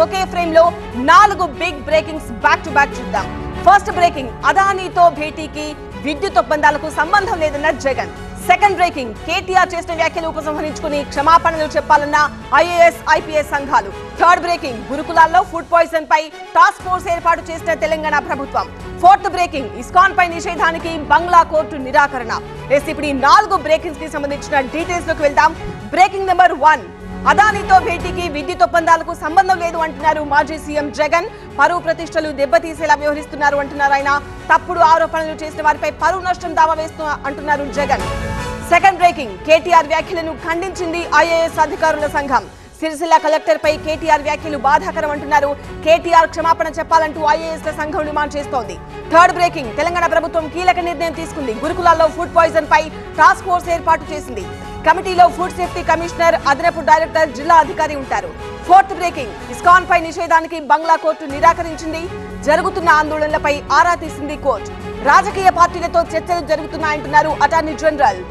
ఒకే frame లో 4 big breakings back to back చూద్దాం. First breaking, అదానీతో భేటీకి విద్యుత్ ఒప్పందాలకు సంబంధం లేదన్న జగన్. సెకండ్ బ్రేకింగ్, కేటీఆర్ చేసిన వ్యాఖ్యలు ఉపసంహరించుకుని క్షమాపణలు చెప్పాలన్న ఐఏఎస్ ఐపీఎస్ సంఘాలు. థర్డ్ బ్రేకింగ్, గురుకులాల్లో ఫుడ్ పాయిజన్ పై టాస్క్ ఫోర్స్ ఏర్పాటు చేసిన తెలంగాణ ప్రభుత్వం. ఫోర్త్ బ్రేకింగ్, ఇస్కాన్ పై నిషేధానికి బంగ్లా కోర్టు నిరాకరణ. ఇప్పుడు ఈ 4 బ్రేకింగ్స్ కి సంబంధించిన డీటెయిల్స్ లోకి వెళ్దాం. బ్రేకింగ్ నెంబర్ 1, అదానీతో భేటీకి విద్యుత్ ఒప్పందాలకు సంబంధం లేదు అంటున్నారు మాజీ సీఎం జగన్. పరువు ప్రతిష్టలు దెబ్బతీసేలా వ్యవహరిస్తున్నారు అంటున్నారు ఆయన. తప్పుడు ఆరోపణలు చేసిన వారిపై పరువు నష్టం దావా వేస్తున్నా అంటున్నారు జగన్. సెకండ్ బ్రేకింగ్, కేటీఆర్ వ్యాఖ్యలను ఖండించింది ఐఏఎస్ అధికారుల సంఘం. సిరిసిల్ల కలెక్టర్ పై కేటీఆర్ వ్యాఖ్యలు బాధాకరం అంటున్నారు. కేటీఆర్ క్షమాపణ చెప్పాలంటూ ఐఏఎస్ సంఘం డిమాండ్ చేస్తోంది. థర్డ్ బ్రేకింగ్, తెలంగాణ ప్రభుత్వం కీలక నిర్ణయం తీసుకుంది. గురుకులాల్లో ఫుడ్ పాయిజన్ పై టాస్క్ ఫోర్స్ ఏర్పాటు చేసింది. కమిటీలో ఫుడ్ సేఫ్టీ కమిషనర్, అదనపు డైరెక్టర్, జిల్లా అధికారి ఉంటారు. ఫోర్త్ బ్రేకింగ్, ఇస్కాన్ పై నిషేధానికి బంగ్లా కోర్టు నిరాకరించింది. జరుగుతున్న ఆందోళనలపై ఆరా తీసింది కోర్టు. రాజకీయ పార్టీలతో చర్చలు జరుగుతున్నాయంటున్నారు అటార్నీ జనరల్.